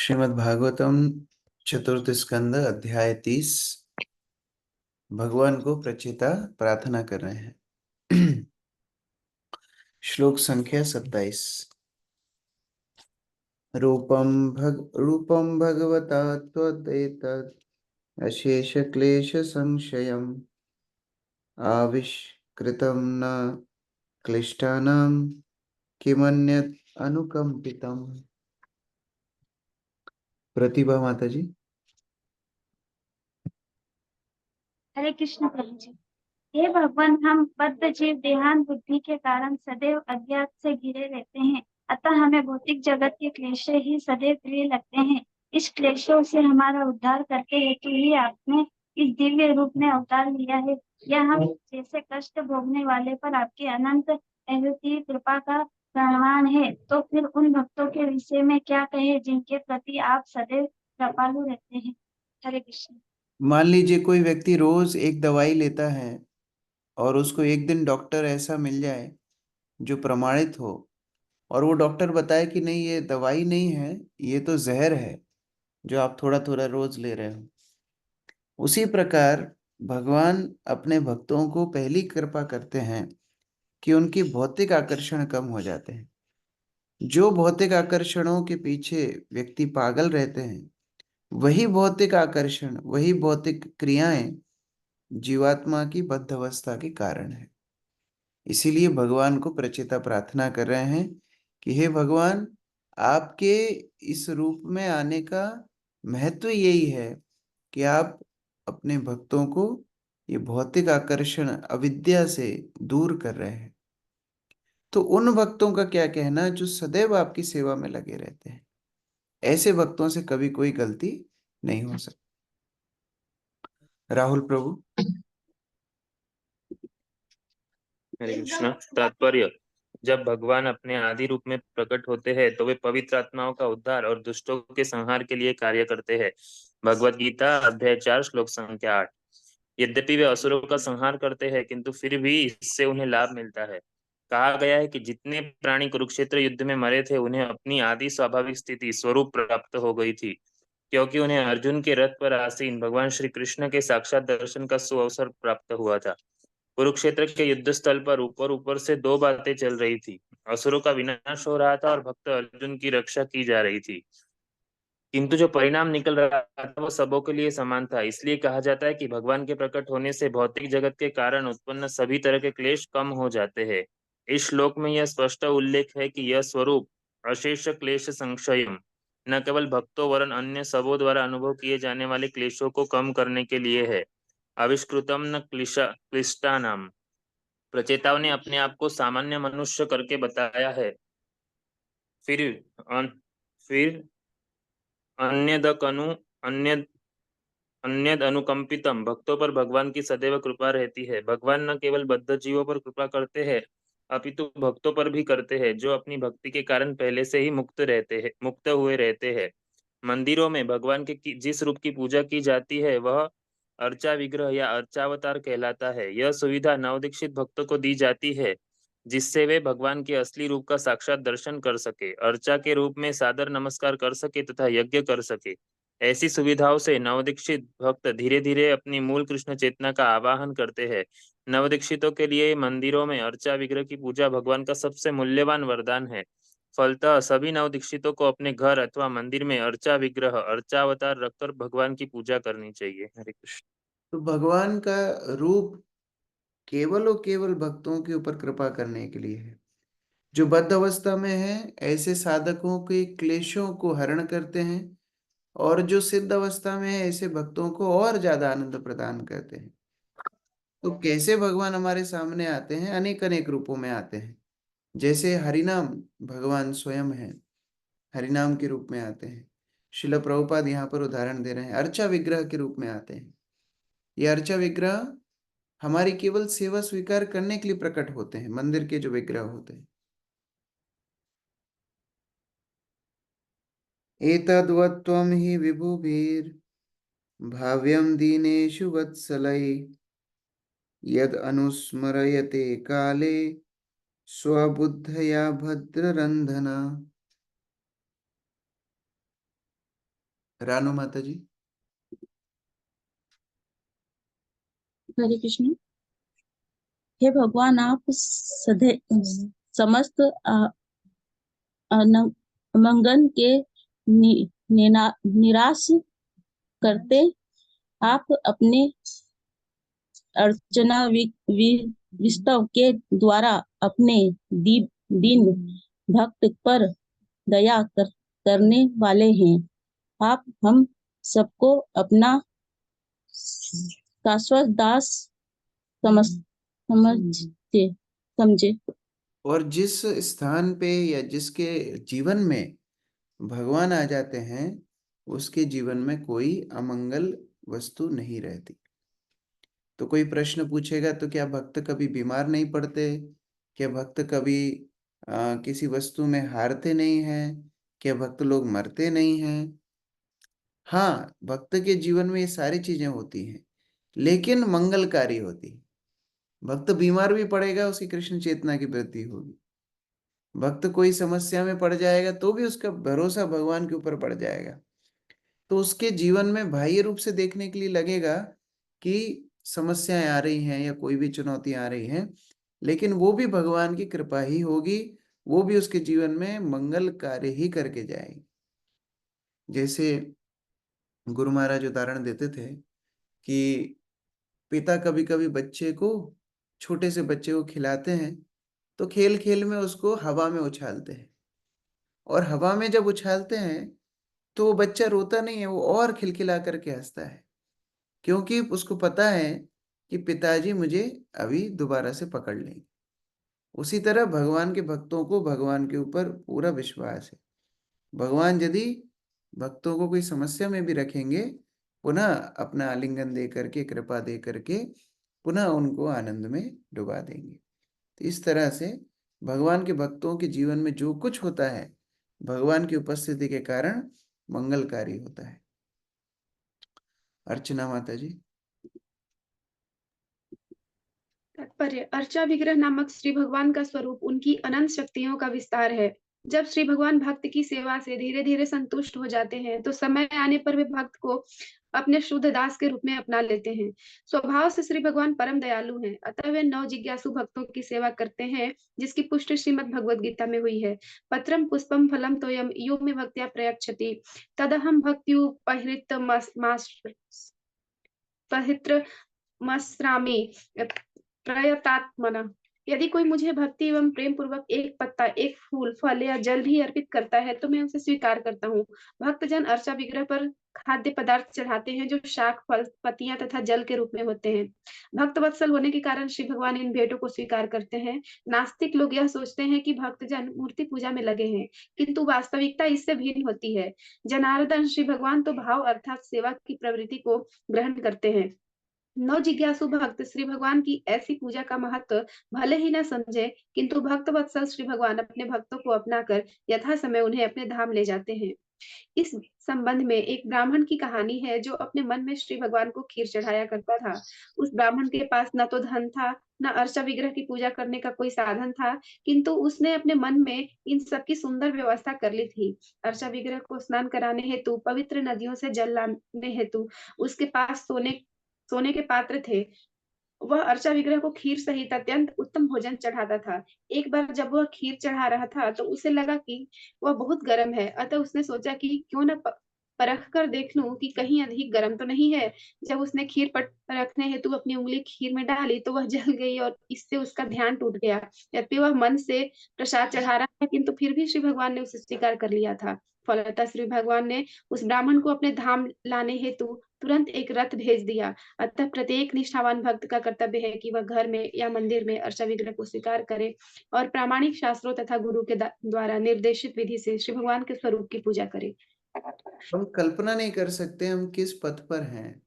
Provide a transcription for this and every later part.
श्रीमद् भागवतम चतुर्थ स्कंद अध्याय 30। भगवान को प्रचेता प्रार्थना कर रहे हैं। श्लोक संख्या 27। रूपम भगवता त्वदेतत् अशेष क्लेश संशयम् आविष्कृतं न क्लिष्टानां किमन्यत् अनुकंपितम्। प्रतिभा माता जी। हरे कृष्ण प्रभु जी। हे भगवान, हम बद्ध जीव देहांत बुद्धि के कारण सदैव अज्ञात से घिरे रहते हैं। अतः हमें भौतिक जगत के क्लेश ही सदैव प्रिय लगते हैं। इस क्लेशों से हमारा उद्धार करते हेतु ही आपने इस दिव्य रूप में अवतार लिया है। यह हम जैसे कष्ट भोगने वाले पर आपकी अनंत अद्वितीय कृपा का प्रमाण है। तो फिर उन भक्तों के विषय में क्या कहे जिनके प्रति आप सदैव कृपालु रहते हैं। हरे कृष्ण। मान लीजिए कोई व्यक्ति रोज एक दवाई लेता है और उसको एक दिन डॉक्टर ऐसा मिल जाए जो प्रमाणित हो, और वो डॉक्टर बताए कि नहीं, ये दवाई नहीं है, ये तो जहर है जो आप थोड़ा थोड़ा रोज ले रहे हो। उसी प्रकार भगवान अपने भक्तों को पहली कृपा करते हैं कि उनकी भौतिक आकर्षण कम हो जाते हैं। जो भौतिक आकर्षणों के पीछे व्यक्ति पागल रहते हैं, वही भौतिक आकर्षण, वही भौतिक क्रियाएं जीवात्मा की बद्ध अवस्था के कारण है। इसीलिए भगवान को प्रचेता प्रार्थना कर रहे हैं कि हे भगवान, आपके इस रूप में आने का महत्व यही है कि आप अपने भक्तों को ये भौतिक आकर्षण अविद्या से दूर कर रहे हैं। तो उन भक्तों का क्या कहना जो सदैव आपकी सेवा में लगे रहते हैं? ऐसे भक्तों से कभी कोई गलती नहीं हो सकती। राहुल प्रभु। हरे कृष्ण। तात्पर्य: जब भगवान अपने आदि रूप में प्रकट होते हैं तो वे पवित्र आत्माओं का उद्धार और दुष्टों के संहार के लिए कार्य करते हैं। भगवत गीता अध्याय 4 श्लोक संख्या 8। यद्यपि वे असुरों का संहार करते हैं किंतु फिर भी इससे उन्हें लाभ मिलता है। कहा गया है कि जितने प्राणी कुरुक्षेत्र युद्ध में मरे थे उन्हें अपनी आदि स्वाभाविक स्थिति स्वरूप प्राप्त हो गई थी, क्योंकि उन्हें अर्जुन के रथ पर आसीन भगवान श्री कृष्ण के साक्षात दर्शन का सुअवसर प्राप्त हुआ था। कुरुक्षेत्र के युद्ध स्थल पर ऊपर ऊपर से दो बातें चल रही थी। असुरों का विनाश हो रहा था और भक्त अर्जुन की रक्षा की जा रही थी, किंतु जो परिणाम निकल रहा था वो सबों के लिए समान था। इसलिए कहा जाता है कि भगवान के प्रकट होने से भौतिक जगत के कारण उत्पन्न सभी तरह के क्लेश कम हो जाते हैं। इस श्लोक में यह स्पष्ट उल्लेख है कि यह स्वरूप अशेष क्लेश संक्षयम न केवल भक्तों वरन अन्य सबों द्वारा अनुभव किए जाने वाले क्लेशों को कम करने के लिए है। आविष्कृतम न क्लिष्टा नाम। प्रचेताओं ने अपने आप को सामान्य मनुष्य करके बताया है। फिर अन, फिर अन्यदकनु अन्य अन्यद अनुकंपितम। भक्तों पर भगवान की सदैव कृपा रहती है। भगवान न केवल बद्ध जीवों पर कृपा करते हैं अपितु भक्तों पर भी करते हैं जो अपनी भक्ति के कारण पहले से ही मुक्त हुए रहते हैं। मंदिरों में भगवान के जिस रूप की पूजा की जाती है वह अर्चा विग्रह या अर्चावतार कहलाता है। यह सुविधा नवदीक्षित भक्तों को दी जाती है जिससे वे भगवान के असली रूप का साक्षात दर्शन कर सके, अर्चा के रूप में सादर नमस्कार कर सके तथा यज्ञ कर सके। ऐसी सुविधाओं से नवदीक्षित भक्त धीरे धीरे अपनी मूल कृष्ण चेतना का आवाहन करते हैं। नवदीक्षितों के लिए मंदिरों में अर्चा विग्रह की पूजा भगवान का सबसे मूल्यवान वरदान है। फलतः सभी नवदीक्षितों को अपने घर अथवा मंदिर में अर्चा विग्रह अर्चावतार रखकर भगवान की पूजा करनी चाहिए। हरे कृष्ण। तो भगवान का रूप केवल और केवल भक्तों के ऊपर कृपा करने के लिए है। जो बद्ध अवस्था में है ऐसे साधकों के क्लेशों को हरण करते हैं, और जो सिद्ध अवस्था में है ऐसे भक्तों को और ज्यादा आनंद प्रदान करते हैं। तो कैसे भगवान हमारे सामने आते हैं? अनेक अनेक रूपों में आते हैं। जैसे हरिनाम, भगवान स्वयं है, हरिनाम के रूप में आते हैं। शिल प्रभुपाद यहाँ पर उदाहरण दे रहे हैं, अर्चा विग्रह के रूप में आते हैं। ये अर्चा विग्रह हमारी केवल सेवा स्वीकार करने के लिए प्रकट होते हैं, मंदिर के जो विग्रह होते हैं। एतद्वत्त्वं हि विभुभिर् भाव्यं दीनेषु वत्सलै यद अनुस्मरयते काले स्वबुद्धया भद्ररन्धना। रानू माता जी। हरे कृष्ण। हे भगवान, आप सधे समस्त अमंगन के निराश करते। आप अपने अर्चना विस्तव के द्वारा अपने दीन भक्त पर दया करने वाले हैं। आप हम सबको अपना शाश्वत दास समझे। और जिस स्थान पे या जिसके जीवन में भगवान आ जाते हैं, उसके जीवन में कोई अमंगल वस्तु नहीं रहती। तो कोई प्रश्न पूछेगा तो क्या भक्त कभी बीमार नहीं पड़ते? क्या भक्त कभी किसी वस्तु में हारते नहीं हैं? क्या भक्त लोग मरते नहीं हैं? हाँ, भक्त के जीवन में ये सारी चीजें होती हैं, लेकिन मंगलकारी होती है। भक्त बीमार भी पड़ेगा, उसकी कृष्ण चेतना की वृद्धि होगी। भक्त कोई समस्या में पड़ जाएगा तो भी उसका भरोसा भगवान के ऊपर पड़ जाएगा। तो उसके जीवन में बाह्य रूप से देखने के लिए लगेगा कि समस्याएं आ रही हैं या कोई भी चुनौती आ रही है, लेकिन वो भी भगवान की कृपा ही होगी। वो भी उसके जीवन में मंगल कार्य ही करके जाएगी। जैसे गुरु महाराज उदाहरण देते थे कि पिता कभी कभी बच्चे को, छोटे से बच्चे को खिलाते हैं, तो खेल खेल में उसको हवा में उछालते हैं। और हवा में जब उछालते हैं तो वो बच्चा रोता नहीं है, वो और खिलखिला करके हंसता है, क्योंकि उसको पता है कि पिताजी मुझे अभी दोबारा से पकड़ लेंगे। उसी तरह भगवान के भक्तों को भगवान के ऊपर पूरा विश्वास है। भगवान यदि भक्तों को कोई समस्या में भी रखेंगे, पुनः अपना आलिंगन दे करके, कृपा दे करके पुनः उनको आनंद में डुबा देंगे। तो इस तरह से भगवान के भक्तों के जीवन में जो कुछ होता है, भगवान की उपस्थिति के कारण मंगलकारी होता है। अर्चना माता जी। तात्पर्य: अर्चा विग्रह नामक श्री भगवान का स्वरूप उनकी अनंत शक्तियों का विस्तार है। जब श्री भगवान भक्त की सेवा से धीरे धीरे संतुष्ट हो जाते हैं, तो समय आने पर वे भक्त को अपने शुद्ध दास के रूप में अपना लेते हैं। स्वभाव से श्री भगवान परम दयालु हैं, अतः वे नव जिज्ञासु भक्तों की सेवा करते हैं, जिसकी पुष्टि श्रीमद् भगवद गीता में हुई है। पत्रम पुष्पम फलम तोयम यो में भक्त्या प्रयच्छति तदहम भक्त्युपहृत मस्रामी प्रयतात्मना। यदि कोई मुझे भक्ति एवं प्रेम पूर्वक एक पत्ता, एक फूल, फल या जल भी अर्पित करता है, तो मैं उसे स्वीकार करता हूँ। भक्तजन अर्चा विग्रह पर खाद्य पदार्थ चढ़ाते हैं, जो शाक, फल, पत्तियां तथा जल के रूप में होते हैं। भक्त वत्सल होने के कारण श्री भगवान इन भेंटों को स्वीकार करते हैं। नास्तिक लोग यह सोचते हैं कि भक्तजन मूर्ति पूजा में लगे हैं, किंतु वास्तविकता इससे भिन्न होती है। जनार्दन श्री भगवान तो भाव अर्थात सेवा की प्रवृत्ति को ग्रहण करते हैं। नव जिज्ञासु भक्त श्री भगवान की ऐसी पूजा का महत्व भले ही न समझे, किंतु भक्त वत्सल श्री भगवान अपने भक्तों को अपनाकर यथा समय उन्हें अपने धाम ले जाते हैं। इस संबंध में एक ब्राह्मण की कहानी है, जो अपने मन में श्री भगवान को खीर चढ़ाया करता था। उस ब्राह्मण के पास न तो धन था, न अर्चा विग्रह की पूजा करने का कोई साधन था, किंतु उसने अपने मन में इन सब की सुंदर व्यवस्था कर ली थी। अर्चा विग्रह को स्नान कराने हेतु, पवित्र नदियों से जल लाने हेतु उसके पास सोने के पात्र थे। वह अर्चा विग्रह को खीर सहित अत्यंत उत्तम भोजन चढ़ाता था। एक बार जब वह खीर चढ़ा रहा था, तो उसे लगा कि वह बहुत गर्म है, अतः उसने सोचा कि क्यों न परख कर देख लूं कि कहीं अधिक गर्म तो नहीं है। जब उसने खीर परखने हेतु अपनी उंगली खीर में डाली, तो वह जल गई और इससे उसका ध्यान टूट गया। यद्यपि वह मन से प्रसाद चढ़ा रहा था, किंतु फिर भी श्री भगवान ने उसे स्वीकार कर लिया था। फलतः श्री भगवान ने उस ब्राह्मण को अपने धाम लाने हेतु तुरंत एक रथ भेज दिया। अतः प्रत्येक निष्ठावान भक्त का कर्तव्य है कि वह घर में या मंदिर में अर्चा विग्रह को स्वीकार करे और प्रामाणिक शास्त्रों तथा गुरु के द्वारा निर्देशित विधि से श्री भगवान के स्वरूप की पूजा करे। हम कल्पना नहीं कर सकते हम किस पथ पर हैं।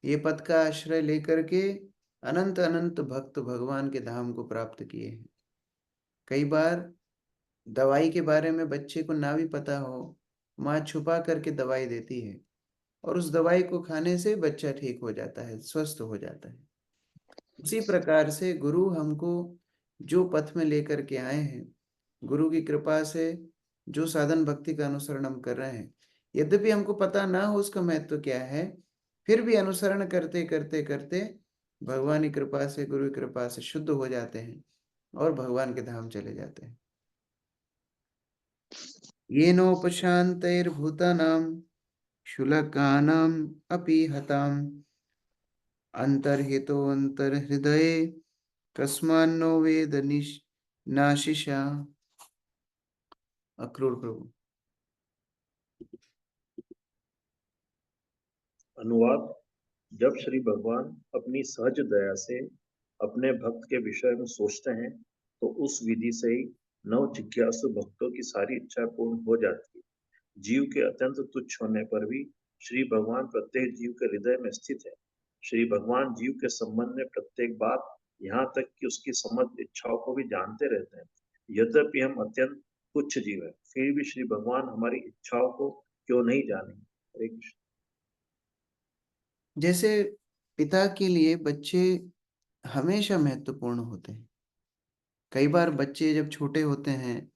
ये पथ का आश्रय लेकर के अनंत अनंत भक्त भगवान के धाम को प्राप्त किए हैं। कई बार दवाई के बारे में बच्चे को ना भी पता हो, माँ छुपा करके दवाई देती है, और उस दवाई को खाने से बच्चा ठीक हो जाता है, स्वस्थ हो जाता है। उसी प्रकार से गुरु हमको जो पथ में लेकर के आए हैं, गुरु की कृपा से जो साधन भक्ति का अनुसरण हम कर रहे हैं, यद्यपि हमको पता ना हो उसका महत्व क्या है, फिर भी अनुसरण करते करते करते भगवान की कृपा से, गुरु की कृपा से शुद्ध हो जाते हैं और भगवान के धाम चले जाते हैं। येनोपशान्तैर्भूतानां शुलकानाम् अपि हताम् अंतर्हितोऽन्तर्हृदये कस्मान्नो वेद नाशिषा। अक्रूर प्रभु। अनुवाद। जब श्री भगवान अपनी सहज दया से अपने भक्त के विषय में सोचते हैं तो उस विधि से ही नव जिज्ञासु भक्तों की सारी इच्छा पूर्ण हो जाती है। जीव के अत्यंत तुच्छ होने पर भी श्री भगवान प्रत्येक जीव के हृदय में स्थित है। श्री भगवान जीव के संबंध में प्रत्येक बात, यहाँ तक कि उसकी समस्त इच्छाओं को भी जानते रहते हैं। यद्यपि हम अत्यंत तुच्छ जीव है, फिर भी श्री भगवान हमारी इच्छाओं को क्यों नहीं जानेंगे। हरे कृष्ण। जैसे पिता के लिए बच्चे हमेशा महत्वपूर्ण होते हैं। कई बार बच्चे जब छोटे होते हैं,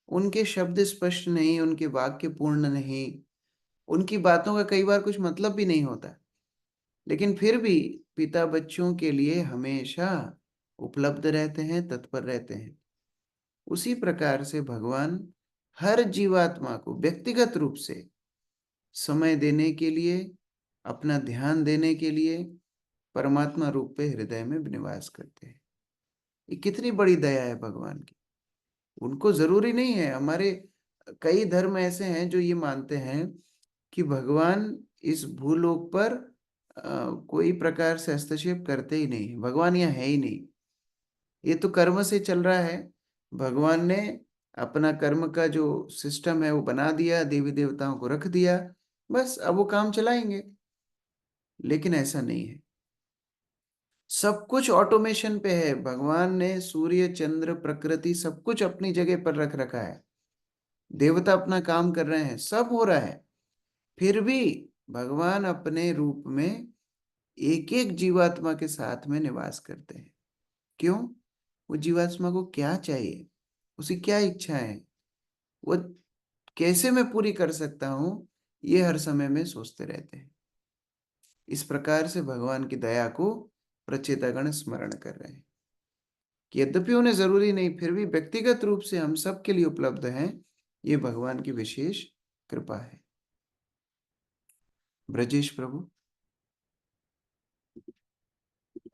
उनके शब्द स्पष्ट नहीं, उनके वाक्य पूर्ण नहीं, उनकी बातों का कई बार कुछ मतलब भी नहीं होता, लेकिन फिर भी पिता बच्चों के लिए हमेशा उपलब्ध रहते हैं, तत्पर रहते हैं। उसी प्रकार से भगवान हर जीवात्मा को व्यक्तिगत रूप से समय देने के लिए, अपना ध्यान देने के लिए परमात्मा रूप में हृदय में निवास करते हैं। ये कितनी बड़ी दया है भगवान की। उनको जरूरी नहीं है, हमारे कई धर्म ऐसे हैं जो ये मानते हैं कि भगवान इस भूलोक पर कोई प्रकार से हस्तक्षेप करते ही नहीं, भगवान यहाँ है ही नहीं, ये तो कर्म से चल रहा है। भगवान ने अपना कर्म का जो सिस्टम है वो बना दिया, देवी देवताओं को रख दिया, बस अब वो काम चलाएंगे। लेकिन ऐसा नहीं है, सब कुछ ऑटोमेशन पे है। भगवान ने सूर्य, चंद्र, प्रकृति सब कुछ अपनी जगह पर रख रखा है, देवता अपना काम कर रहे हैं, सब हो रहा है। फिर भी भगवान अपने रूप में एक एक जीवात्मा के साथ में निवास करते हैं। क्यों? वो जीवात्मा को क्या चाहिए, उसे क्या इच्छा है, वो कैसे मैं पूरी कर सकता हूं, ये हर समय में सोचते रहते हैं। इस प्रकार से भगवान की दया को प्रचेतागण स्मरण कर रहे हैं कि यद्यपि उन्हें जरूरी नहीं, फिर भी व्यक्तिगत रूप से हम सबके लिए उपलब्ध हैं। ये भगवान की विशेष कृपा है। ब्रजेश प्रभु।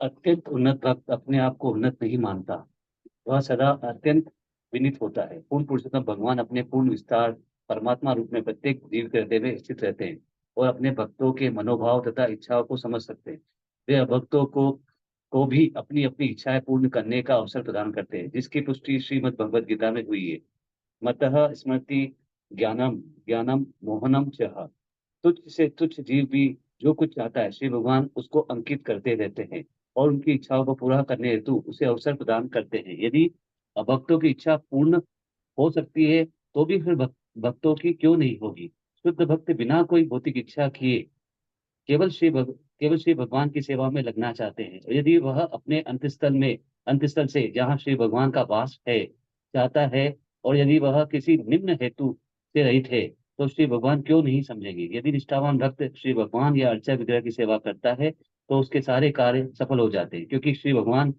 अत्यंत उन्नत भक्त अपने आप को उन्नत नहीं मानता, वह सदा अत्यंत विनीत होता है। पूर्ण पुरुषोत्तम भगवान अपने पूर्ण विस्तार परमात्मा रूप में प्रत्येक जीव के हृदय में स्थित रहते हैं और अपने भक्तों के मनोभाव तथा इच्छाओं को समझ सकते हैं। वे भक्तों को भी अपनी अपनी इच्छाएं पूर्ण करने का अवसर प्रदान करते हैं, जिसकी पुष्टि श्रीमद् भगवद गीता में हुई है। मतः स्मृति ज्ञानम ज्ञानम मोहनम चह। तुच्छ से तुच्छ जीव भी जो कुछ चाहता है श्री भगवान उसको अंकित करते रहते हैं और उनकी इच्छाओं को पूरा करने हेतु उसे अवसर प्रदान करते हैं। यदि भक्तों की इच्छा पूर्ण हो सकती है तो भी फिर भक्तों की क्यों नहीं होगी। शुद्ध भक्त बिना कोई भौतिक इच्छा किए केवल श्री भगवान की सेवा में लगना चाहते हैं। और यदि वह अपने अंतस्थल से जहाँ श्री भगवान का वास है चाहता है, और यदि वह किसी निम्न हेतु से रहित है तो श्री भगवान क्यों नहीं समझेंगे। यदि निष्ठावान भक्त श्री भगवान या अर्चा विग्रह की सेवा करता है तो उसके सारे कार्य सफल हो जाते हैं, क्योंकि श्री भगवान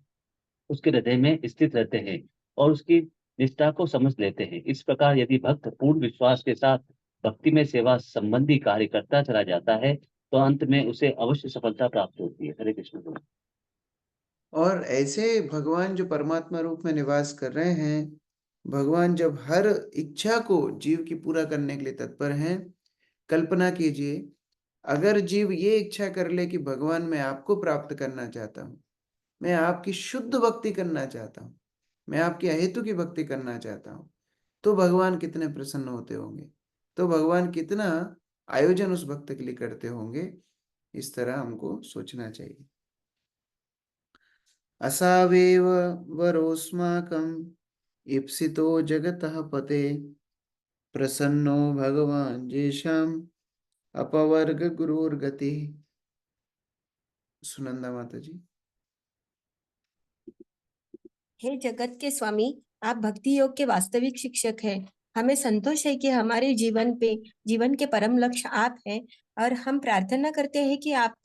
उसके हृदय में स्थित रहते हैं और उसकी निष्ठा को समझ लेते हैं। इस प्रकार यदि भक्त पूर्ण विश्वास के साथ भक्ति में सेवा संबंधी कार्य करता चला जाता है तो अंत में उसे अवश्य सफलता प्राप्त होती है। हरे कृष्ण प्रभु। और ऐसे भगवान जो परमात्मा रूप में निवास कर रहे हैं, भगवान जब हर इच्छा को जीव की पूरा करने के लिए तत्पर हैं। कल्पना कीजिए, अगर जीव ये इच्छा कर ले कि भगवान मैं आपको प्राप्त करना चाहता हूँ, मैं आपकी शुद्ध भक्ति करना चाहता हूँ, मैं आपकी अहेतु की भक्ति करना चाहता हूँ, तो भगवान कितने प्रसन्न होते होंगे, तो भगवान कितना आयोजन उस भक्त के लिए करते होंगे। इस तरह हमको सोचना चाहिए। असावेव वरोस्माकं इप्सितो जगतः पते प्रसन्नो भगवान जेषाम अपवर्ग गुरुर्गति। सुनंदा माता जी। हे जगत के स्वामी, आप भक्ति योग के वास्तविक शिक्षक हैं। हमें संतोष है कि हमारे जीवन के परम लक्ष्य आप हैं, और हम प्रार्थना करते हैं कि आप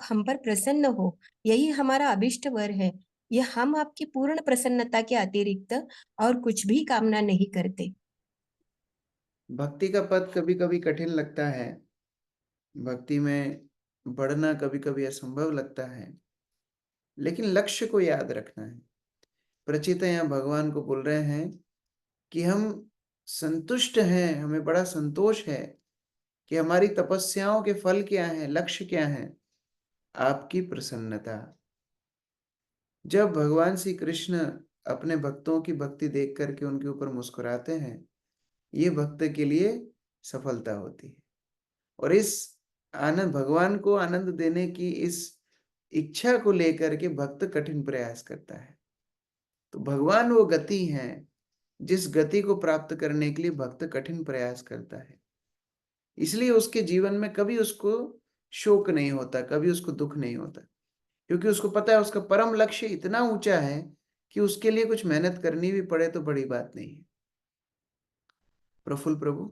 हम पर प्रसन्न हो। यही हमारा अभिष्ट वर है। यह हम आपकी पूर्ण प्रसन्नता के अतिरिक्त और कुछ भी कामना नहीं करते। भक्ति का पथ कभी कभी कठिन लगता है, भक्ति में बढ़ना कभी कभी असंभव लगता है, लेकिन लक्ष्य को याद रखना है। प्रचिता यहाँ भगवान को बोल रहे हैं कि हम संतुष्ट हैं, हमें बड़ा संतोष है कि हमारी तपस्याओं के फल क्या हैं, लक्ष्य क्या हैं? आपकी प्रसन्नता। जब भगवान श्री कृष्ण अपने भक्तों की भक्ति देख करके उनके ऊपर मुस्कुराते हैं, ये भक्त के लिए सफलता होती है। और इस आनंद, भगवान को आनंद देने की इस इच्छा को लेकर के भक्त कठिन प्रयास करता है। तो भगवान वो गति है जिस गति को प्राप्त करने के लिए भक्त कठिन प्रयास करता है। इसलिए उसके जीवन में कभी उसको शोक नहीं होता, कभी उसको दुख नहीं होता, क्योंकि उसको पता है उसका परम लक्ष्य इतना ऊंचा है कि उसके लिए कुछ मेहनत करनी भी पड़े तो बड़ी बात नहीं है। प्रफुल्ल प्रभु।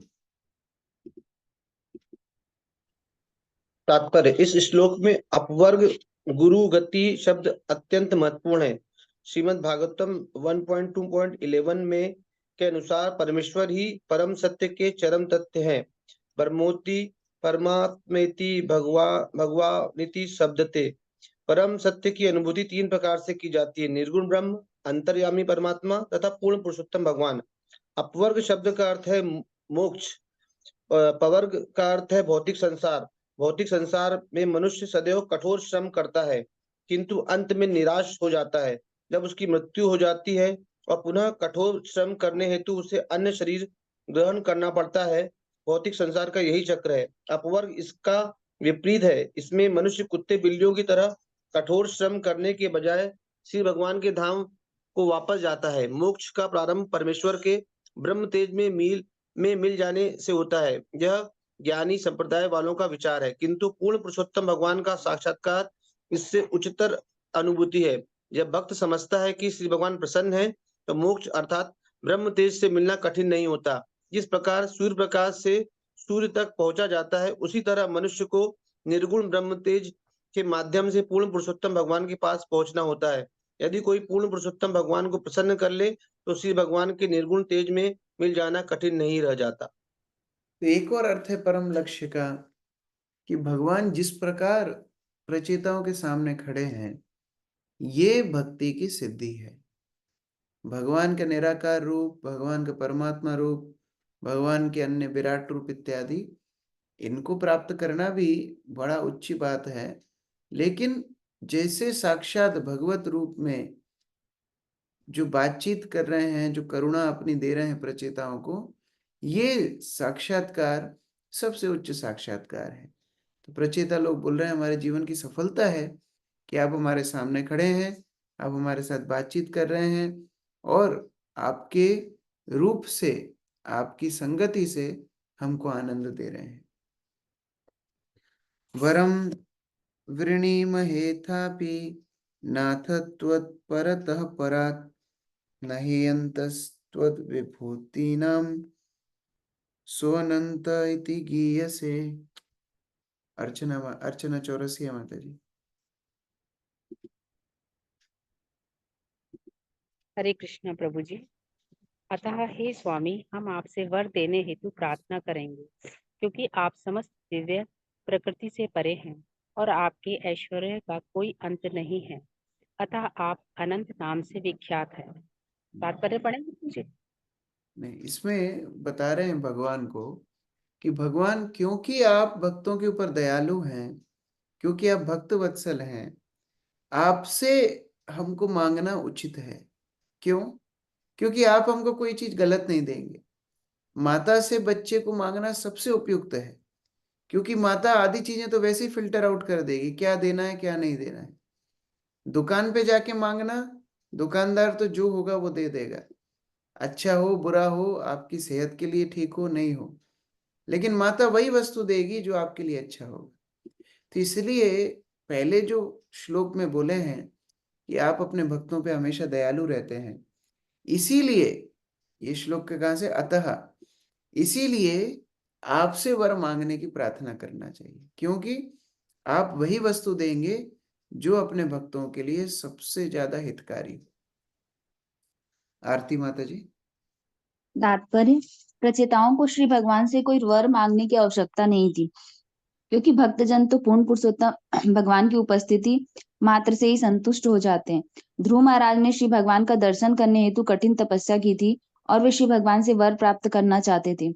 तात्पर्य, इस श्लोक में अपवर्ग गुरु गति शब्द अत्यंत महत्वपूर्ण है। श्रीमद् भागवतम 1.2.11 में के अनुसार परमेश्वर ही परम सत्य के चरम तथ्य हैं। ब्रह्मोति परमात्मेति भगवानिति शब्दते। परम सत्य की अनुभूति तीन प्रकार से की जाती है: निर्गुण ब्रह्म, अंतर्यामी परमात्मा तथा पूर्ण पुरुषोत्तम भगवान। अपवर्ग शब्द का अर्थ है मोक्ष, पवर्ग का अर्थ है भौतिक संसार। भौतिक संसार में मनुष्य सदैव कठोर श्रम करता है, किंतु अंत में निराश हो जाता है जब उसकी मृत्यु हो जाती है और पुनः कठोर श्रम करने हेतु उसे अन्य शरीर ग्रहण करना पड़ता है। भौतिक संसार का यही चक्र है। अपवर्ग इसका विपरीत है। इसमें मनुष्य कुत्ते बिल्लियों की तरह कठोर श्रम करने के बजाय श्री भगवान के धाम को वापस जाता है। मोक्ष का प्रारंभ परमेश्वर के ब्रह्म तेज में मिल जाने से होता है। यह ज्ञानी संप्रदाय वालों का विचार है, किंतु पूर्ण पुरुषोत्तम भगवान का साक्षात्कार इससे उच्चतर अनुभूति है। जब भक्त समझता है कि श्री भगवान प्रसन्न है तो मोक्ष अर्थात ब्रह्म तेज से मिलना कठिन नहीं होता। जिस प्रकार सूर्य प्रकाश से सूर्य तक पहुंचा जाता है, उसी तरह मनुष्य को निर्गुण ब्रह्म तेज के माध्यम से पूर्ण पुरुषोत्तम भगवान के पास पहुंचना होता है। यदि कोई पूर्ण पुरुषोत्तम भगवान को प्रसन्न कर ले तो श्री भगवान के निर्गुण तेज में मिल जाना कठिन नहीं रह जाता। तो एक और अर्थ है परम लक्ष्य का कि भगवान जिस प्रकार प्रचेताओं के सामने खड़े हैं, ये भक्ति की सिद्धि है। भगवान का निराकार रूप, भगवान का परमात्मा रूप, भगवान के अन्य विराट रूप इत्यादि, इनको प्राप्त करना भी बड़ा उच्च बात है। लेकिन जैसे साक्षात भगवत रूप में जो बातचीत कर रहे हैं, जो करुणा अपनी दे रहे हैं प्रचेताओं को, ये साक्षात्कार सबसे उच्च साक्षात्कार है। तो प्रचेता लोग बोल रहे हैं हमारे जीवन की सफलता है कि आप हमारे सामने खड़े हैं, आप हमारे साथ बातचीत कर रहे हैं और आपके रूप से, आपकी संगति से हमको आनंद दे रहे हैं। वरम वृणीमहेथापि नाथ त्वत्परतः परात् न हेयन्तस्त्वद् विभूतीनां सोऽनन्त इति गीयसे। अर्चना चौरसिया माता जी। हरे कृष्ण प्रभु जी। अतः हे स्वामी, हम आपसे वर देने हेतु प्रार्थना करेंगे, क्योंकि आप समस्त दिव्य प्रकृति से परे हैं और आपके ऐश्वर्य का कोई अंत नहीं है। अतः आप अनंत नाम से विख्यात हैं। तात्पर्य पढ़ेंगे मुझे? नहीं, इसमें बता रहे हैं भगवान को कि भगवान, क्योंकि आप भक्तों के ऊपर दयालु हैं, क्योंकि आप भक्त वत्सल हैं, आपसे हमको मांगना उचित है। क्यों? क्योंकि आप हमको कोई चीज गलत नहीं देंगे। माता से बच्चे को मांगना सबसे उपयुक्त है, क्योंकि माता आधी चीजें तो वैसे ही फिल्टर आउट कर देगी, क्या देना है क्या नहीं देना है। दुकान पे जाके मांगना, दुकानदार तो जो होगा वो दे देगा, अच्छा हो बुरा हो, आपकी सेहत के लिए ठीक हो नहीं हो, लेकिन माता वही वस्तु देगी जो आपके लिए अच्छा होगा। तो इसलिए पहले जो श्लोक में बोले हैं कि आप अपने भक्तों पे हमेशा दयालु रहते हैं, इसीलिए ये श्लोक के कहां से? अतः, इसीलिए आपसे वर मांगने की प्रार्थना करना चाहिए, क्योंकि आप वही वस्तु देंगे जो अपने भक्तों के लिए सबसे ज्यादा हितकारी हो। आरती माता जी। तात्पर्य, प्रचेताओं को श्री भगवान से कोई वर मांगने की आवश्यकता नहीं थी, क्योंकि भक्तजन तो पूर्ण पुरुषोत्तम भगवान की उपस्थिति मात्र से ही संतुष्ट हो जाते हैं। ध्रुव महाराज ने श्री भगवान का दर्शन करने हेतु कठिन तपस्या की थी और वे श्री भगवान से वर प्राप्त करना चाहते थे।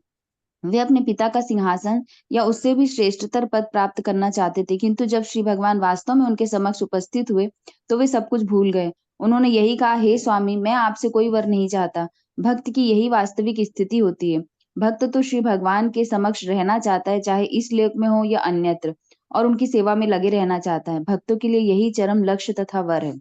वे अपने पिता का सिंहासन या उससे भी श्रेष्ठतर पद प्राप्त करना चाहते थे, किंतु जब श्री भगवान वास्तव में उनके समक्ष उपस्थित हुए तो वे सब कुछ भूल गए। उन्होंने यही कहा, हे स्वामी, मैं आपसे कोई वर नहीं चाहता। भक्त की यही वास्तविक स्थिति होती है। भक्त तो श्री भगवान के समक्ष रहना चाहता है, चाहे इस लोक में हो या अन्यत्र, और उनकी सेवा में लगे रहना चाहता है। भक्तों के लिए यही चरम लक्ष्य तथा वर है।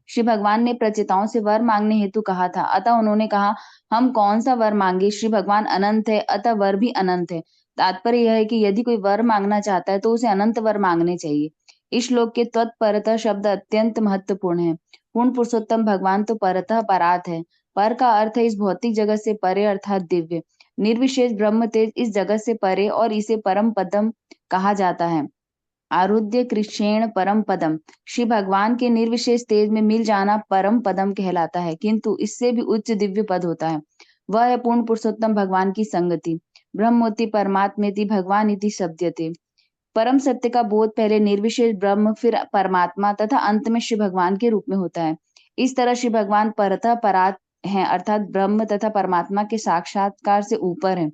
श्री भगवान ने प्रचेताओं से वर मांगने हेतु कहा था, अतः उन्होंने कहा, हम कौन सा वर मांगे? श्री भगवान अनंत है, अतः वर भी अनंत है। तात्पर्य यह है कि यदि कोई वर मांगना चाहता है तो उसे अनंत वर मांगने चाहिए। इस श्लोक के तत्परतः शब्द अत्यंत महत्वपूर्ण है। पूर्ण पुरुषोत्तम भगवान तो परतः परात है। पर का अर्थ है इस भौतिक जगत से परे, अर्थात दिव्य। निर्विशेष ब्रह्म तेज इस जगत से परे और इसे परम पदम कहा जाता है। आरुध्य कृष्णेण परम पदम, श्री भगवान के निर्विशेष तेज में मिल जाना परम पदम कहलाता है, किंतु इससे भी उच्च दिव्य पद होता है। वह है पूर्ण पुरुषोत्तम भगवान की संगति। ब्रह्मोति परमात्मेति भगवान इति शब्दयते। परम सत्य का बोध पहले निर्विशेष ब्रह्म, फिर परमात्मा तथा अंत में श्री भगवान के रूप में होता है। इस तरह श्री भगवान परतः परात हैं, अर्थात ब्रह्म तथा परमात्मा के साक्षात्कार से ऊपर है।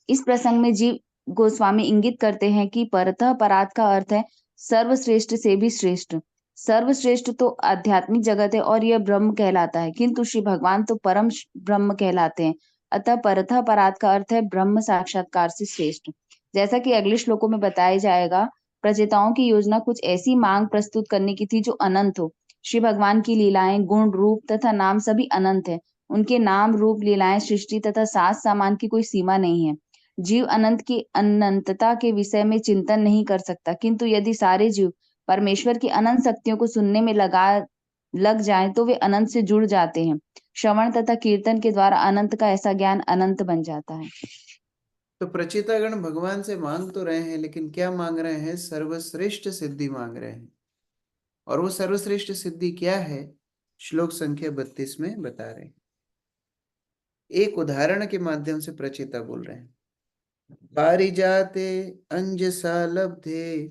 इस प्रसंग में जीव गोस्वामी इंगित करते हैं कि परतः परात का अर्थ है सर्वश्रेष्ठ से भी श्रेष्ठ। सर्वश्रेष्ठ तो आध्यात्मिक जगत है और यह ब्रह्म कहलाता है, किंतु श्री भगवान तो परम ब्रह्म कहलाते हैं। अतः परतः परात का अर्थ है ब्रह्म साक्षात्कार से श्रेष्ठ। जैसा कि अगले श्लोकों में बताया जाएगा, प्रचेताओं की योजना कुछ ऐसी मांग प्रस्तुत करने की थी जो अनंत हो। श्री भगवान की लीलाएं, गुण, रूप तथा नाम सभी अनंत है। उनके नाम, रूप, लीलाएं, सृष्टि तथा साज सामान की कोई सीमा नहीं है। जीव अनंत की अनंतता के विषय में चिंतन नहीं कर सकता, किंतु यदि सारे जीव परमेश्वर की अनंत शक्तियों को सुनने में लग जाएं तो वे अनंत से जुड़ जाते हैं। श्रवण तथा कीर्तन के द्वारा अनंत का ऐसा ज्ञान अनंत बन जाता है। तो प्रचेतागण भगवान से मांग तो रहे हैं, लेकिन क्या मांग रहे हैं? सर्वश्रेष्ठ सिद्धि मांग रहे हैं। और वो सर्वश्रेष्ठ सिद्धि क्या है? श्लोक संख्या 32 में बता रहे हैं। एक उदाहरण के माध्यम से प्रचेता बोल रहे हैं। पारिजाते अंजसा लब्धे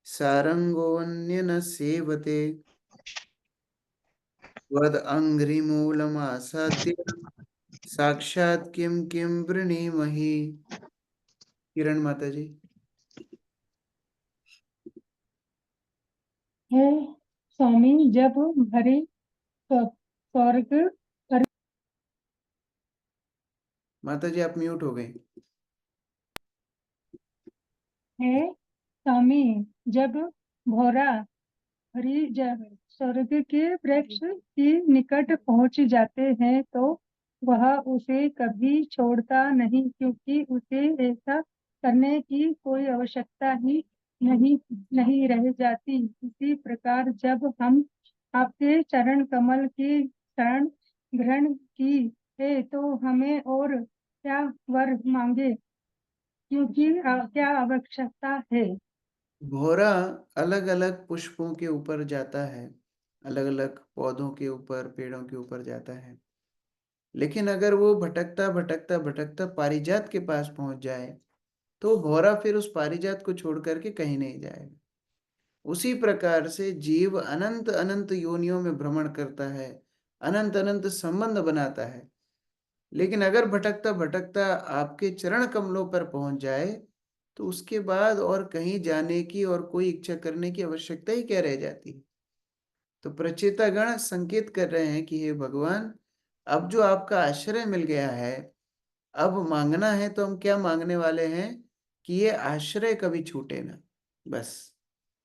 सारंगोऽन्य न सेवते वद अंघ्रिमूलमासाद्य साक्षात किम किम वृणीमहि। किरण माता जी। है स्वामी, जब भरे स्वर्ग पर माता जी आप म्यूट हो गई। है स्वामी, जब भोरा हरि जब स्वर्ग के वृक्ष के निकट पहुंच जाते हैं तो वह उसे कभी छोड़ता नहीं, क्योंकि उसे ऐसा करने की कोई आवश्यकता ही नहीं रह जाती। इसी प्रकार जब हम आपके चरण कमल की शरण ग्रहण की है तो हमें और क्या वर मांगे, क्योंकि क्या आवश्यकता है। भौरा अलग अलग पुष्पों के ऊपर जाता है, अलग अलग पौधों के ऊपर, पेड़ों के ऊपर जाता है, लेकिन अगर वो भटकता भटकता भटकता पारिजात के पास पहुंच जाए तो भौरा फिर उस पारिजात को छोड़ करके कहीं नहीं जाएगा। उसी प्रकार से जीव अनंत अनंत योनियों में भ्रमण करता है, अनंत अनंत संबंध बनाता है, लेकिन अगर भटकता भटकता आपके चरण कमलों पर पहुंच जाए तो उसके बाद और कहीं जाने की और कोई इच्छा करने की आवश्यकता ही क्या रह जाती है। तो प्रचेतागण संकेत कर रहे हैं कि हे भगवान, अब जो आपका आश्रय मिल गया है, अब मांगना है तो हम क्या मांगने वाले हैं कि ये आश्रय कभी छूटे ना, बस।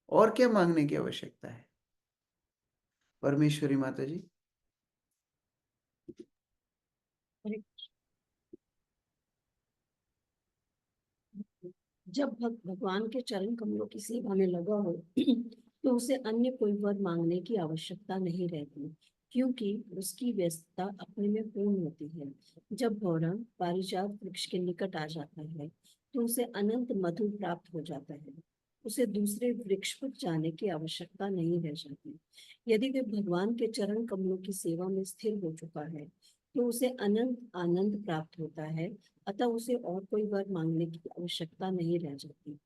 और क्या मांगने की आवश्यकता है? परमेश्वरी माता जी। जब भक्त भगवान के चरण कमलों की सेवा में लगा हो तो उसे अन्य कोई वर मांगने की आवश्यकता नहीं रहती, क्योंकि उसकी व्यस्तता अपने में पूर्ण होती है। जब भौरा पारिजात वृक्ष के निकट आ जाता है तो उसे अनंत मधु प्राप्त हो जाता है। उसे दूसरे वृक्ष पर जाने की आवश्यकता नहीं रह जाती। यदि वे भगवान के चरण कमलों की सेवा में स्थिर हो चुका है तो उसे अनंत आनंद प्राप्त होता है, अतः उसे और कोई वर मांगने की आवश्यकता नहीं रह जाती।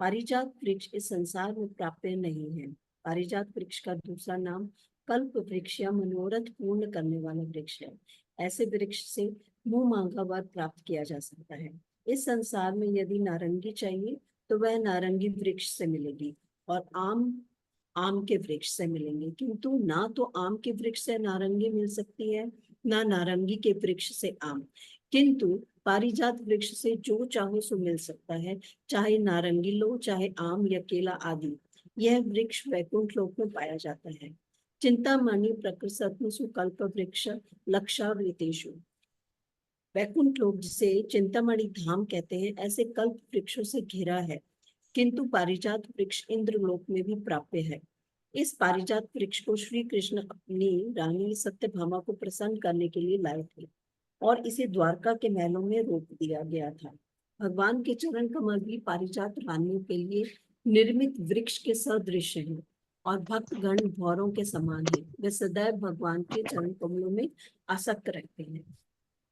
पारिजात वृक्ष इस संसार में प्राप्य नहीं है। पारिजात वृक्ष का दूसरा नाम कल्प वृक्ष या मनोरथ पूर्ण करने वाला वृक्ष है। ऐसे वृक्ष से मुंह मांगा वर प्राप्त किया जा सकता है। इस संसार में यदि नारंगी चाहिए तो वह नारंगी वृक्ष से मिलेगी, और आम के वृक्ष से मिलेंगे, किंतु ना तो आम के वृक्ष से नारंगी मिल सकती है, ना नारंगी के वृक्ष से आम। किंतु पारिजात वृक्ष से जो चाहो सो मिल सकता है, चाहे नारंगी लो, चाहे आम या केला आदि। यह वृक्ष वैकुंठ लोक में पाया जाता है। चिंतामणि प्रकृसत्मसु कल्प वृक्ष लक्षावृतेषु। वैकुंठ लोक जिसे चिंतामणि धाम कहते हैं, ऐसे कल्प वृक्षों से घिरा है, किंतु पारिजात वृक्ष इंद्रलोक में भी प्राप्य है। इस पारिजात वृक्ष को श्री कृष्ण अपनी रानी सत्यभामा को प्रसन्न करने के लिए लाए थे और इसे द्वारका के महलों में रोप दिया गया था। भगवान के चरण कमल भी पारिजात रानियों के लिए निर्मित वृक्ष के सदृश हैं और भक्तगण भौरों के समान हैं। वे सदैव भगवान के चरण कमलों में आसक्त रहते हैं।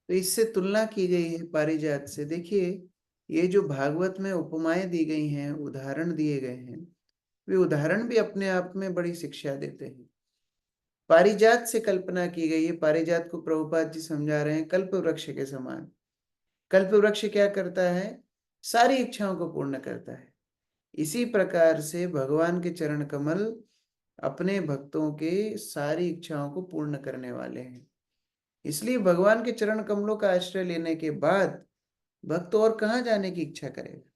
तो इससे तुलना की गई है पारिजात से। देखिए, ये जो भागवत में उपमाएं दी गई हैं, उदाहरण दिए गए हैं, वे उदाहरण भी अपने आप में बड़ी शिक्षा देते हैं। पारिजात से कल्पना की गई है। पारिजात को प्रभुपाद जी समझा रहे हैं कल्प वृक्ष के समान। कल्प वृक्ष क्या करता है? सारी इच्छाओं को पूर्ण करता है। इसी प्रकार से भगवान के चरण कमल अपने भक्तों के सारी इच्छाओं को पूर्ण करने वाले हैं। इसलिए भगवान के चरण कमलों का आश्रय लेने के बाद भक्त और कहाँ जाने की इच्छा करेगा?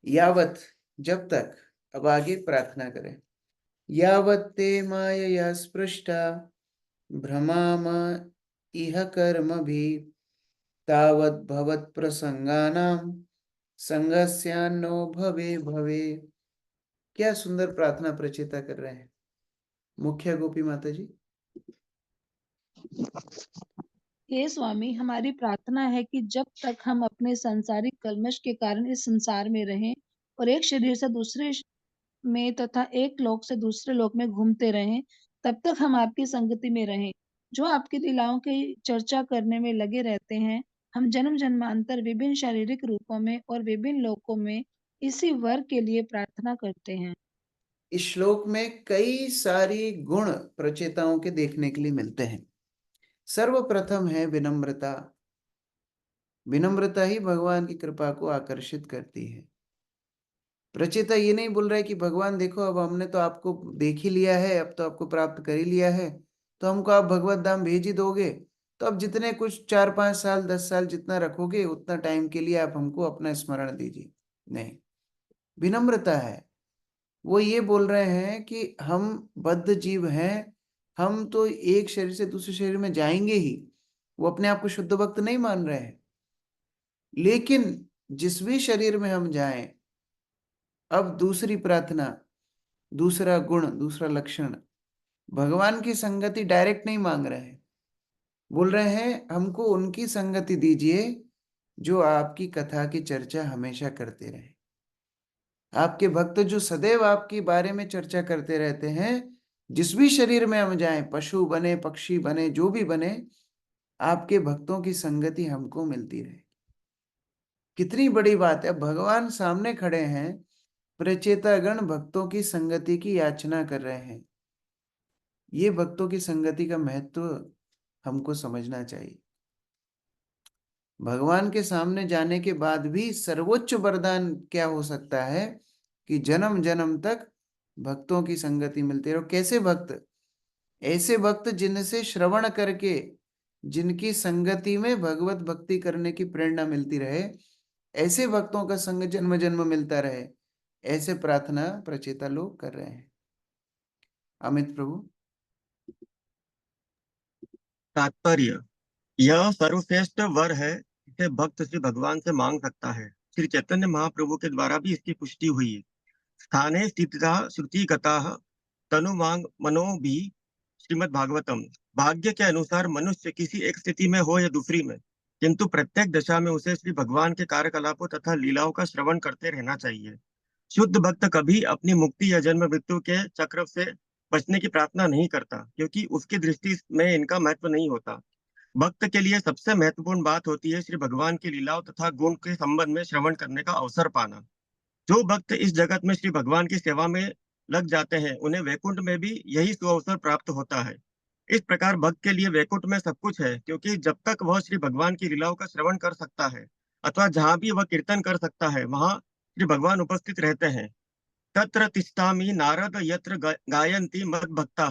यावत, जब तक, अब आगे प्रार्थना करें। यावत ते मायया स्पृष्टा भ्रमाम इह कर्म भी तावत भवत प्रसंगानाम संगस्यान्नो भवे भवे। क्या सुंदर प्रार्थना प्रचेता कर रहे हैं मुख्य गोपी माता जी। हे स्वामी, हमारी प्रार्थना है कि जब तक हम अपने सांसारिक कलमश के कारण इस संसार में रहें और एक शरीर से दूसरे में तथा एक लोक से दूसरे लोक में घूमते रहें, तब तक हम आपकी संगति में रहें। जो आपकी लीलाओं की चर्चा करने में लगे रहते हैं, हम जन्म जन्मांतर विभिन्न शारीरिक रूपों में और विभिन्न लोकों में इसी वर के लिए प्रार्थना करते हैं। इस श्लोक में कई सारी गुण प्रचेताओं के देखने के लिए मिलते हैं। सर्वप्रथम है विनम्रता। विनम्रता ही भगवान की कृपा को आकर्षित करती है। प्रचेता ये नहीं बोल रहा है कि भगवान देखो, अब हमने तो आपको देख ही लिया है, अब तो आपको प्राप्त कर ही लिया है, तो हमको आप भगवत धाम भेज ही दोगे, तो अब जितने कुछ 4-5 साल 10 साल जितना रखोगे उतना टाइम के लिए आप हमको अपना स्मरण दीजिए। नहीं, विनम्रता है। वो ये बोल रहे हैं कि हम बद्ध जीव हैं, हम तो एक शरीर से दूसरे शरीर में जाएंगे ही। वो अपने आप को शुद्ध भक्त नहीं मान रहे हैं, लेकिन जिस भी शरीर में हम जाएं, अब दूसरी प्रार्थना, दूसरा गुण, दूसरा लक्षण, भगवान की संगति डायरेक्ट नहीं मांग रहे हैं। बोल रहे हैं हमको उनकी संगति दीजिए जो आपकी कथा की चर्चा हमेशा करते रहे। आपके भक्त जो सदैव आपके बारे में चर्चा करते रहते हैं, जिस भी शरीर में हम जाएं, पशु बने, पक्षी बने, जो भी बने, आपके भक्तों की संगति हमको मिलती रहे। कितनी बड़ी बात है। भगवान सामने खड़े हैं, प्रचेतागण भक्तों की संगति की याचना कर रहे हैं। ये भक्तों की संगति का महत्व हमको समझना चाहिए। भगवान के सामने जाने के बाद भी सर्वोच्च वरदान क्या हो सकता है कि जन्म जन्म तक भक्तों की संगति मिलती रहे। कैसे भक्त? ऐसे भक्त जिनसे श्रवण करके, जिनकी संगति में भगवत भक्ति करने की प्रेरणा मिलती रहे, ऐसे भक्तों का संग जन्म जन्म मिलता रहे। ऐसे प्रार्थना प्रचेता लोग कर रहे हैं। अमित प्रभु। तात्पर्य, यह सर्वश्रेष्ठ वर है जिसे भक्त श्री भगवान से मांग सकता है। श्री चैतन्य महाप्रभु के द्वारा भी इसकी पुष्टि हुई है। स्थाने स्थिता श्रुतिगता तनु मांग मनो भी श्रीमद् भागवतम। भाग्य के अनुसार मनुष्य किसी एक स्थिति में हो या दूसरी में, किंतु प्रत्येक दशा में उसे श्री भगवान के कार्यकलापों तथा लीलाओं का श्रवण करते रहना चाहिए। शुद्ध भक्त कभी अपनी मुक्ति या जन्म मृत्यु के चक्र से बचने की प्रार्थना नहीं करता, क्योंकि उसकी दृष्टि में इनका महत्व नहीं होता। भक्त के लिए सबसे महत्वपूर्ण बात होती है श्री भगवान की लीलाओं तथा गुण के संबंध में श्रवण करने का अवसर पाना। जो भक्त इस जगत में श्री भगवान की सेवा में लग जाते हैं, उन्हें वैकुंठ में भी यही सुअवसर प्राप्त होता है। इस प्रकार भक्त के लिए वैकुंठ में सब कुछ है, क्योंकि जब तक वह श्री भगवान की लीलाओं का श्रवण कर सकता है अथवा जहां भी वह कीर्तन कर सकता है, वहां श्री भगवान उपस्थित रहते हैं। तत्र तिष्ठामि नारद यत्र गायन्ति मद भक्ता।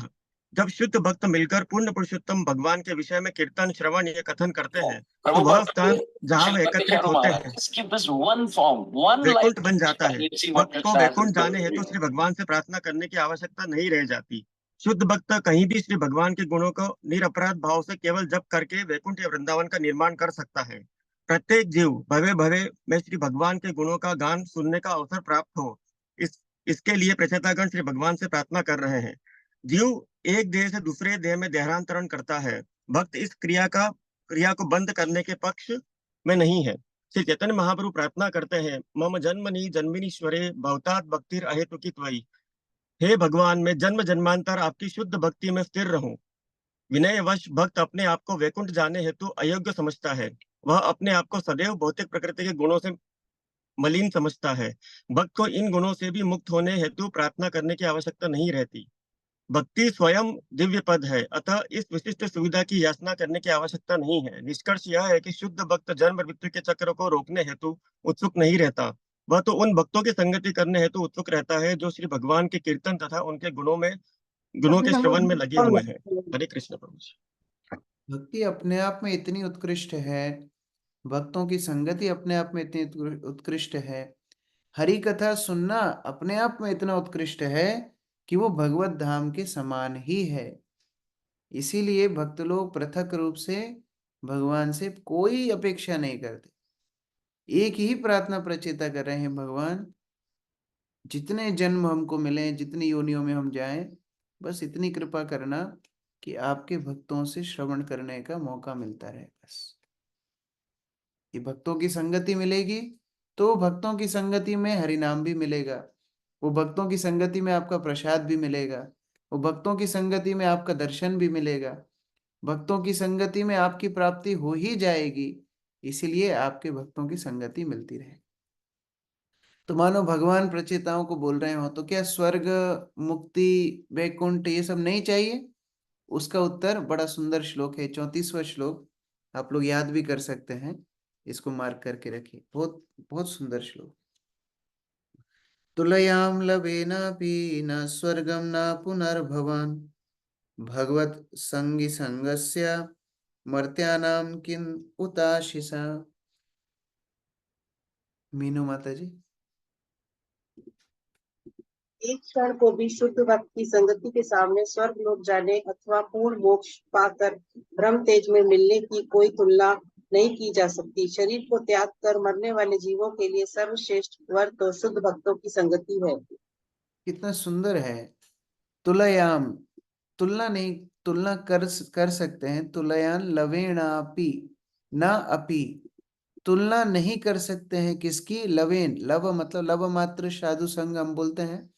जब शुद्ध भक्त मिलकर पूर्ण पुरुषोत्तम भगवान के विषय में कीर्तन श्रवण या कथन करते हैं, तो वह स्थान जहाँ वे एकत्रित होते हैं वैकुंठ बन जाता है। भक्त को वैकुंठ जाने हेतु श्री भगवान से प्रार्थना करने की आवश्यकता नहीं रह जाती। शुद्ध भक्त कहीं भी श्री भगवान के गुणों को निरपराध भाव से केवल जप करके वैकुंठ या वृंदावन का निर्माण कर सकता है। प्रत्येक जीव भवे भवे में श्री भगवान के गुणों का गान सुनने का अवसर प्राप्त हो, इसके लिए प्रचेतागण श्री भगवान से प्रार्थना कर रहे हैं। जीव एक देह से दूसरे देह में देहांतरण करता है। भक्त इस क्रिया को बंद करने के पक्ष में नहीं है। श्री चैतन्य महाप्रभु प्रार्थना करते हैं, मम जन्मनि जन्मिनीश्वरे भवतात भक्तिर अहेतुकी त्वयि। हे भगवान, मैं जन्म जन्मांतर आपकी शुद्ध भक्ति में स्थिर रहूं। विनयवश भक्त अपने आप को वैकुंठ जाने हेतु अयोग्य समझता है। वह अपने आप को सदैव भौतिक प्रकृति के गुणों से मलिन समझता है। भक्त को इन गुणों से भी मुक्त होने हेतु प्रार्थना करने की आवश्यकता नहीं रहती। भक्ति स्वयं दिव्य पद है, अतः इस विशिष्ट सुविधा की याचना करने की आवश्यकता नहीं है। निष्कर्ष यह है कि शुद्ध भक्त जन्म मृत्यु के चक्र को रोकने हेतु उत्सुक नहीं रहता। वह तो उन भक्तों की संगति करने हेतु उत्सुक रहता है जो श्री भगवान के कीर्तन तथा उनके गुणों के श्रवण में लगे हुए हैं। हरे कृष्ण प्रभु जी। भक्ति अपने आप में इतनी उत्कृष्ट है, भक्तों की संगति अपने आप में इतनी उत्कृष्ट है, हरि कथा सुनना अपने आप में इतना उत्कृष्ट है कि वो भगवत धाम के समान ही है। इसीलिए भक्त लोग पृथक रूप से भगवान से कोई अपेक्षा नहीं करते, एक ही प्रार्थना प्रचेता कर रहे हैं, भगवान जितने जन्म हमको मिले, जितनी योनियों में हम जाएं, बस इतनी कृपा करना कि आपके भक्तों से श्रवण करने का मौका मिलता रहे। बस ये भक्तों की संगति मिलेगी तो भक्तों की संगति में हरि नाम भी मिलेगा, वो भक्तों की संगति में आपका प्रसाद भी मिलेगा, वो भक्तों की संगति में आपका दर्शन भी मिलेगा, भक्तों की संगति में आपकी प्राप्ति हो ही जाएगी। इसीलिए आपके भक्तों की संगति मिलती रहे। तो मानो भगवान प्रचेताओं को बोल रहे हो, तो क्या स्वर्ग, मुक्ति, वैकुंठ ये सब नहीं चाहिए? उसका उत्तर बड़ा सुंदर श्लोक है, 34वां श्लोक, आप लोग याद भी कर सकते हैं, इसको मार्क करके रखिए, बहुत बहुत सुंदर श्लोक। तुलयाम लवेनापि न स्वर्गम न पुनर्भवन भगवत संगी संगस्य मर्त्यानाम किं उताशिषा। मीनू माता जी। एक क्षण को भी शुद्ध भक्त की संगति के सामने स्वर्ग लोक जाने अथवा पूर्ण मोक्ष पाकर ब्रह्म तेज में मिलने की कोई तुलना नहीं की जा सकती। शरीर को त्याग कर मरने वाले जीवों के लिए सर्वश्रेष्ठ वर तो शुद्ध भक्तों की संगति है। कितना सुंदर है। तुलयाम, तुलना नहीं, तुलना कर सकते हैं। तुलयान लवेणापि, ना अपि, तुलना नहीं कर सकते हैं किसकी? लवेन, लव मतलब लव मात्र साधु संग हम बोलते हैं,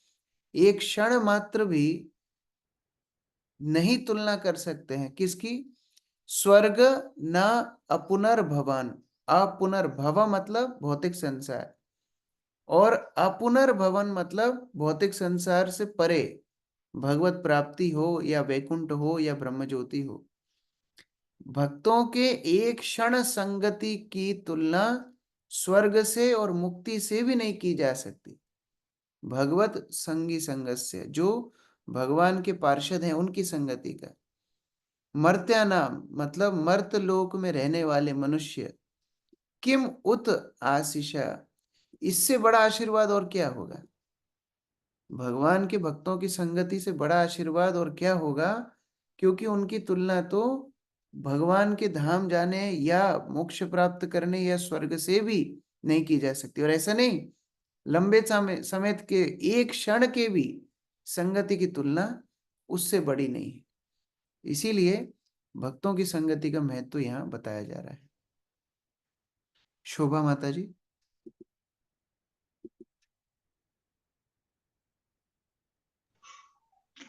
एक क्षण मात्र भी नहीं तुलना कर सकते हैं किसकी? स्वर्ग न अपुनर्भवन, अपुनर्भव मतलब भौतिक संसार, और अपुनर्भवन मतलब भौतिक संसार से परे भगवत प्राप्ति हो या वैकुंठ हो या ब्रह्म ज्योति हो। भक्तों के एक क्षण संगति की तुलना स्वर्ग से और मुक्ति से भी नहीं की जा सकती। भगवत संगी संगस्य, जो भगवान के पार्षद हैं उनकी संगति का। मर्त्या नाम मतलब मर्त लोक में रहने वाले मनुष्य, किम उत आशीषा, इससे बड़ा आशीर्वाद और क्या होगा? भगवान के भक्तों की संगति से बड़ा आशीर्वाद और क्या होगा? क्योंकि उनकी तुलना तो भगवान के धाम जाने या मोक्ष प्राप्त करने या स्वर्ग से भी नहीं की जा सकती। और ऐसा नहीं, लंबे समय के एक क्षण के भी संगति की तुलना उससे बड़ी नहीं है। इसीलिए भक्तों की संगति का महत्व यहाँ बताया जा रहा है। शोभा माता जी।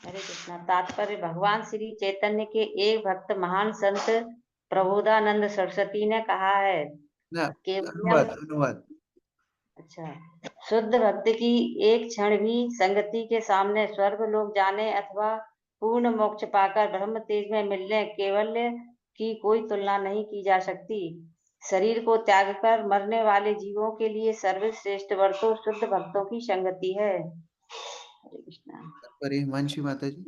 हरे कृष्णा। तात्पर्य भगवान श्री चैतन्य के एक भक्त महान संत प्रबोधानंद सरस्वती ने कहा है ना, केवल अनुवाद। अच्छा, शुद्ध भक्त की एक क्षण भी संगति के सामने स्वर्ग लोक जाने अथवा पूर्ण मोक्ष पाकर ब्रह्म तेज में मिलने केवल्य की कोई तुलना नहीं की जा सकती। शरीर को त्याग कर मरने वाले जीवों के लिए सर्वश्रेष्ठ वर तो शुद्ध भक्तों की संगति है। हरे कृष्णा। हिमांशी माता जी।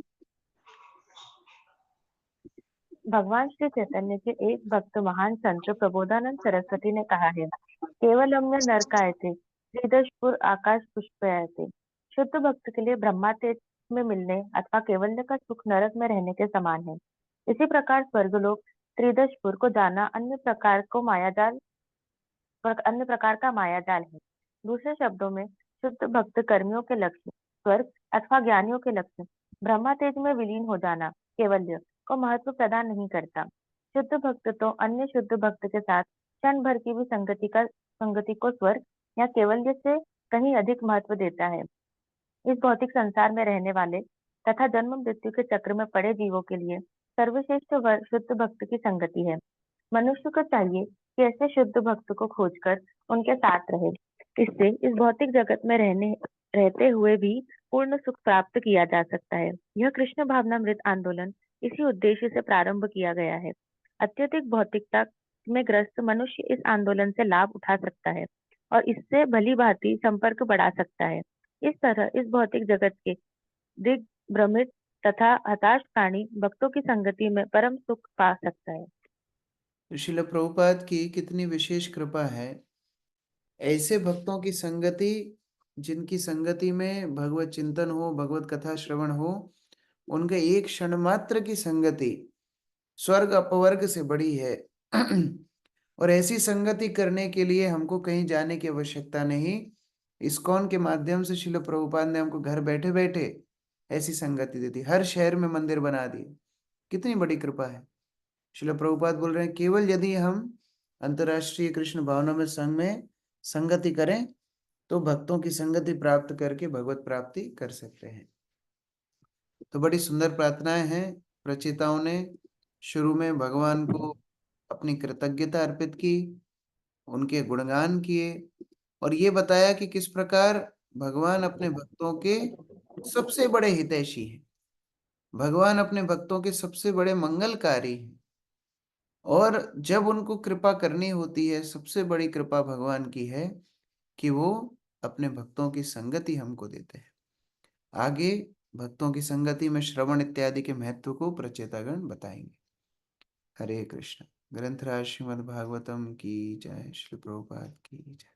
भगवान श्री चैतन्य के एक भक्त महान संत प्रबोधानंद सरस्वती ने कहा है, केवल हमने नरकायते त्रिदशपुर आकाश पुष्पयाते। शुद्ध भक्त के लिए ब्रह्मा तेज में मिलने अथवा केवल्य का सुख नरक में रहने के समान है। इसी प्रकार स्वर्गलोक त्रिदशपुर को जाना अन्य प्रकार का मायाजाल है। दूसरे शब्दों में शुद्ध भक्त कर्मियों के लक्ष्य स्वर्ग अथवा ज्ञानियों के लक्ष्य ब्रह्मा तेज में विलीन हो जाना केवल्य को महत्व प्रदान नहीं करता। शुद्ध भक्त तो अन्य शुद्ध भक्त के साथ क्षण भर की भी संगति को स्वर्ग या केवल्य से कहीं अधिक महत्व देता है। इस भौतिक संसार में रहने वाले तथा जन्म मृत्यु के चक्र में पड़े जीवों के लिए सर्वश्रेष्ठ वर शुद्ध भक्त की संगति है। मनुष्य को चाहिए कि ऐसे शुद्ध भक्त को खोजकर उनके साथ रहे। इससे इस भौतिक जगत में रहते हुए भी पूर्ण सुख प्राप्त किया जा सकता है। यह कृष्ण भावनामृत आंदोलन इसी उद्देश्य से प्रारंभ किया गया है। अत्यधिक भौतिकता में ग्रस्त मनुष्य इस आंदोलन से लाभ उठा सकता है और इससे भली भांति संपर्क बढ़ा सकता है। इस तरह इस भौतिक जगत के दिग्भ्रमित तथा हताश प्राणी भक्तों की संगति में परम सुख पा सकता है। श्रील प्रभुपाद की कितनी विशेष कृपा है। ऐसे भक्तों की संगति जिनकी संगति में भगवत चिंतन हो, भगवत कथा श्रवण हो, उनके एक क्षण मात्र की संगति स्वर्ग अपवर्ग से बड़ी है। और ऐसी संगति करने के लिए हमको कहीं जाने की आवश्यकता नहीं। इस्कॉन के माध्यम से श्रील प्रभुपाद ने हमको घर बैठे बैठे ऐसी संगति दी थी। हर शहर में मंदिर बना दिए। कितनी बड़ी कृपा है। श्रील प्रभुपाद बोल रहे हैं केवल यदि हम अंतर्राष्ट्रीय कृष्ण भावना में संघ में संगति करें तो भक्तों की संगति प्राप्त करके भगवत प्राप्ति कर सकते हैं। तो बड़ी सुंदर प्रार्थनाएं हैं। रचयिताओं ने शुरू में भगवान को अपनी कृतज्ञता अर्पित की, उनके गुणगान किए और ये बताया कि किस प्रकार भगवान अपने भक्तों के सबसे बड़े हितैषी हैं। भगवान अपने भक्तों के सबसे बड़े मंगलकारी हैं और जब उनको कृपा करनी होती है, सबसे बड़ी कृपा भगवान की है कि वो अपने भक्तों की संगति हमको देते हैं। आगे भक्तों की संगति में श्रवण इत्यादि के महत्व को प्रचेतागण बताएंगे। हरे कृष्ण। ग्रंथराज श्रीमद् भागवतम की जय। श्री प्रभुपाद की जय।